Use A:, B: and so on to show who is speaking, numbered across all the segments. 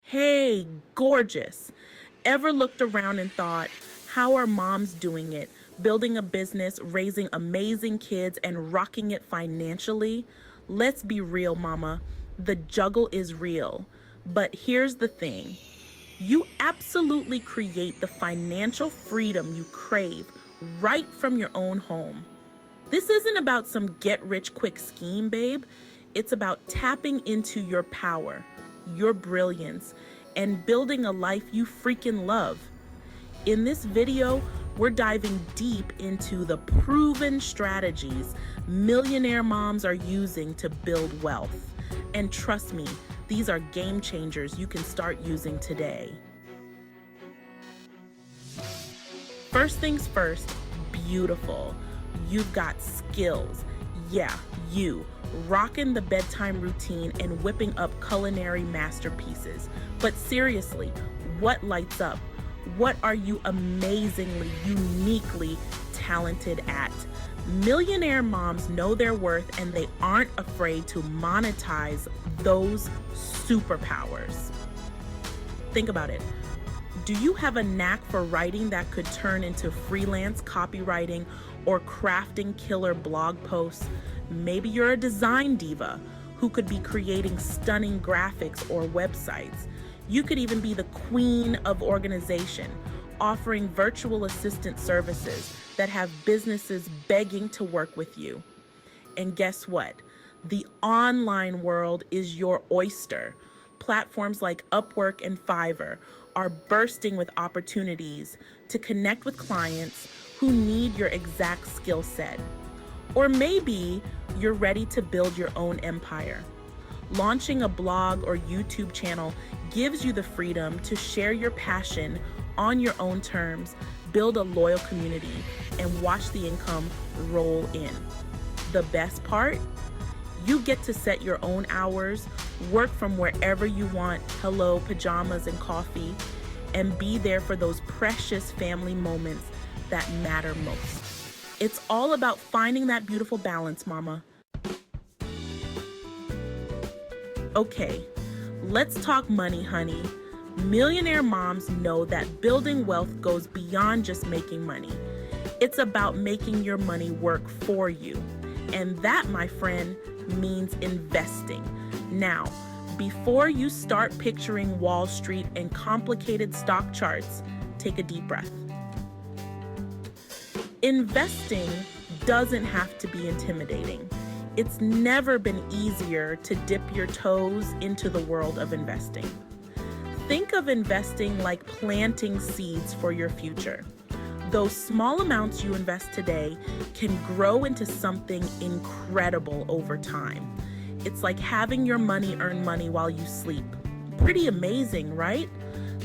A: Hey, gorgeous. Ever looked around and thought, how are moms doing it? Building a business, raising amazing kids, and rocking it financially? Let's be real, mama. The juggle is real. But here's the thing, you absolutely create the financial freedom you crave right from your own home. This isn't about some get rich quick scheme, babe. It's about tapping into your power, your brilliance, and building a life you freaking love. In this video, we're diving deep into the proven strategies millionaire moms are using to build wealth. And trust me, these are game changers you can start using today. First things first, beautiful. You've got skills. Yeah, you. Rocking the bedtime routine and whipping up culinary masterpieces. But seriously, what lights up? What are you amazingly, uniquely talented at? Millionaire moms know their worth and they aren't afraid to monetize those superpowers. Think about it. Do you have a knack for writing that could turn into freelance copywriting or crafting killer blog posts? Maybe you're a design diva who could be creating stunning graphics or websites. You could even be the queen of organization, offering virtual assistant services that have businesses begging to work with you. And guess what? The online world is your oyster. Platforms like Upwork and Fiverr are bursting with opportunities to connect with clients who need your exact skill set. Or maybe you're ready to build your own empire. Launching a blog or YouTube channel gives you the freedom to share your passion on your own terms, build a loyal community, and watch the income roll in. The best part? You get to set your own hours, work from wherever you want, hello, pajamas and coffee, and be there for those precious family moments that matter most. It's all about finding that beautiful balance, mama. Okay, let's talk money, honey. Millionaire moms know that building wealth goes beyond just making money. It's about making your money work for you. And that, my friend, means investing. Now, before you start picturing Wall Street and complicated stock charts, take a deep breath. Investing doesn't have to be intimidating. It's never been easier to dip your toes into the world of investing. Think of investing like planting seeds for your future. Those small amounts you invest today can grow into something incredible over time. It's like having your money earn money while you sleep. Pretty amazing, right?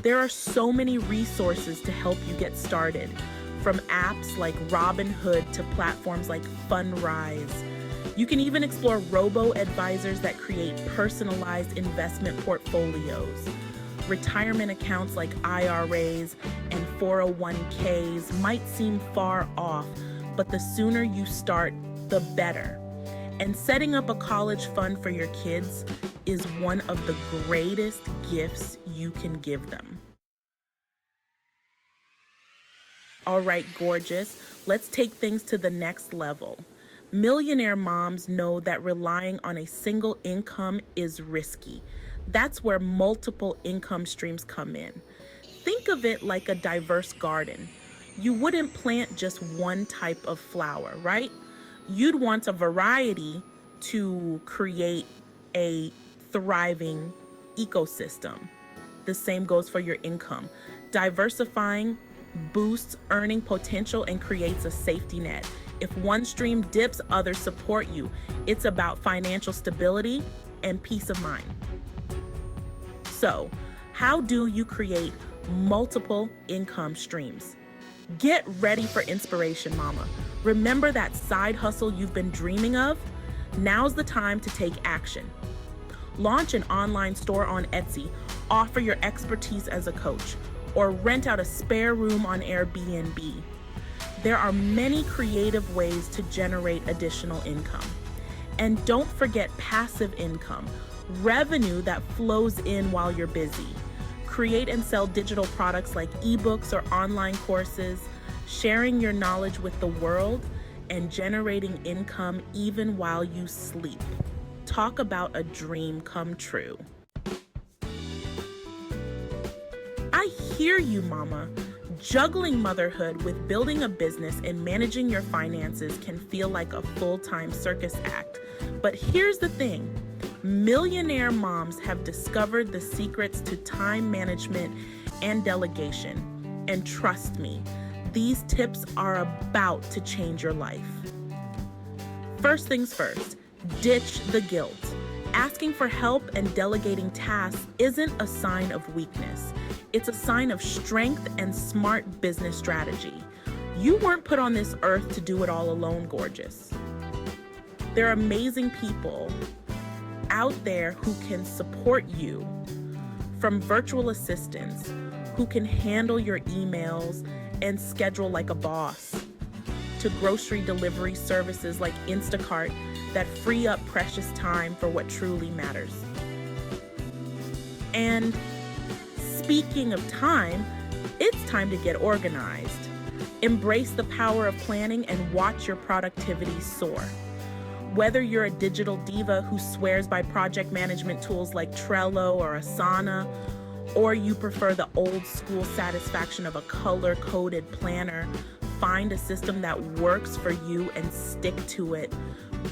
A: There are so many resources to help you get started, from apps like Robinhood to platforms like Fundrise. You can even explore robo-advisors that create personalized investment portfolios. Retirement accounts like IRAs and 401ks might seem far off, but the sooner you start, the better. And setting up a college fund for your kids is one of the greatest gifts you can give them. All right, gorgeous, let's take things to the next level. Millionaire moms know that relying on a single income is risky. That's where multiple income streams come in. Think of it like a diverse garden. You wouldn't plant just one type of flower, right? You'd want a variety to create a thriving ecosystem. The same goes for your income. Diversifying boosts earning potential and creates a safety net. If one stream dips, others support you. It's about financial stability and peace of mind. So, how do you create multiple income streams? Get ready for inspiration, mama. Remember that side hustle you've been dreaming of? Now's the time to take action. Launch an online store on Etsy, offer your expertise as a coach, or rent out a spare room on Airbnb. There are many creative ways to generate additional income. And don't forget passive income, revenue that flows in while you're busy. create and sell digital products like ebooks or online courses, sharing your knowledge with the world, and generating income even while you sleep. Talk about a dream come true. I hear you, mama. Juggling motherhood with building a business and managing your finances can feel like a full-time circus act. But here's the thing. Millionaire moms have discovered the secrets to time management and delegation. And trust me, these tips are about to change your life. First things first, ditch the guilt. Asking for help and delegating tasks isn't a sign of weakness. It's a sign of strength and smart business strategy. You weren't put on this earth to do it all alone, gorgeous. There are amazing people out there who can support you, from virtual assistants who can handle your emails and schedule like a boss, to grocery delivery services like Instacart that free up precious time for what truly matters. And speaking of time, it's time to get organized. Embrace the power of planning and watch your productivity soar. Whether you're a digital diva who swears by project management tools like Trello or Asana, or you prefer the old school satisfaction of a color-coded planner, find a system that works for you and stick to it.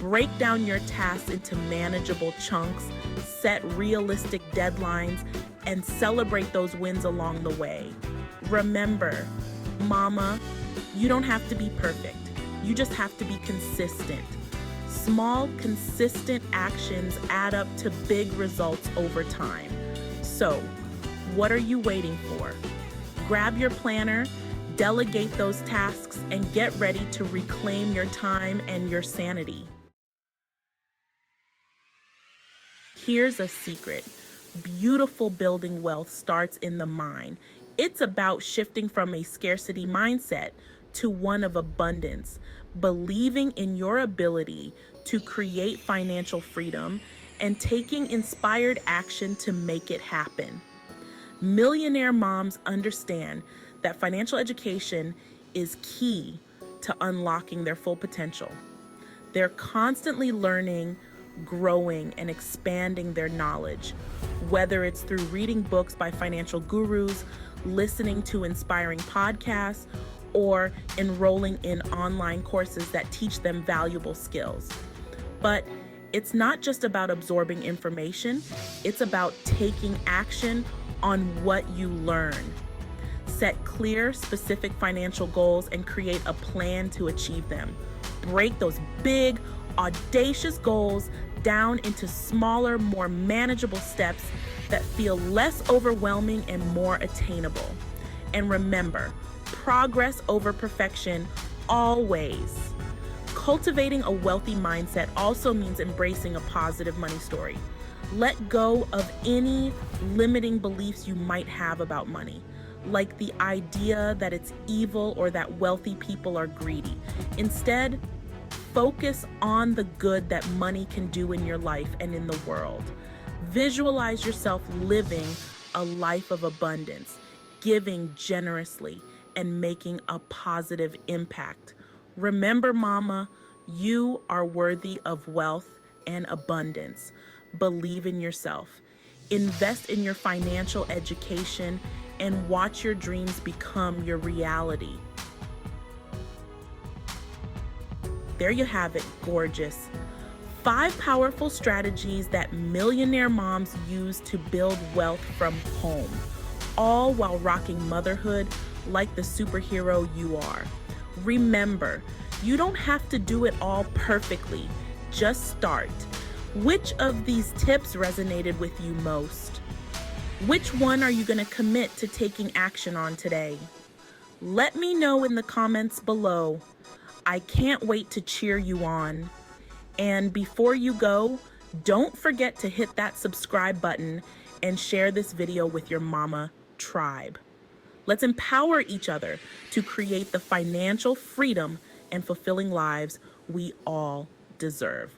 A: Break down your tasks into manageable chunks, set realistic deadlines, and celebrate those wins along the way. Remember, mama, you don't have to be perfect. You just have to be consistent. Small, consistent actions add up to big results over time. So, what are you waiting for? Grab your planner, delegate those tasks, and get ready to reclaim your time and your sanity. Here's a secret. Beautiful building wealth starts in the mind. It's about shifting from a scarcity mindset to one of abundance, believing in your ability to create financial freedom and taking inspired action to make it happen. Millionaire moms understand that financial education is key to unlocking their full potential. They're constantly learning, growing, and expanding their knowledge, whether it's through reading books by financial gurus, listening to inspiring podcasts, or enrolling in online courses that teach them valuable skills. But it's not just about absorbing information, it's about taking action on what you learn. Set clear, specific financial goals and create a plan to achieve them. Break those big, audacious goals down into smaller, more manageable steps that feel less overwhelming and more attainable. And remember, progress over perfection always. Cultivating a wealthy mindset also means embracing a positive money story. Let go of any limiting beliefs you might have about money, like the idea that it's evil or that wealthy people are greedy. Instead, focus on the good that money can do in your life and in the world. Visualize yourself living a life of abundance, giving generously, and making a positive impact. Remember, mama, you are worthy of wealth and abundance. Believe in yourself. Invest in your financial education and watch your dreams become your reality. There you have it, gorgeous. 5 powerful strategies that millionaire moms use to build wealth from home, all while rocking motherhood like the superhero you are. Remember, you don't have to do it all perfectly. Just start. Which of these tips resonated with you most? Which one are you going to commit to taking action on today? Let me know in the comments below. I can't wait to cheer you on. And before you go, don't forget to hit that subscribe button and share this video with your mama tribe. Let's empower each other to create the financial freedom and fulfilling lives we all deserve.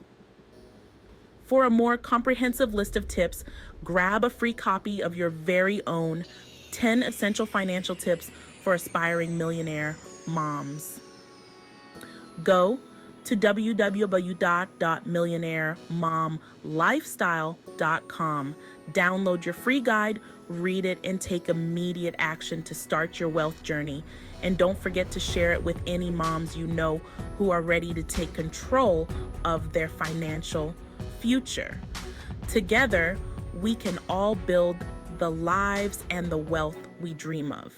A: For a more comprehensive list of tips, Grab a free copy of your very own 10 essential financial tips for aspiring millionaire moms. Go to www.millionairemomlifestyle.com. Download your free guide, read it, and take immediate action to start your wealth journey. And don't forget to share it with any moms you know who are ready to take control of their financial future. Together, we can all build the lives and the wealth we dream of.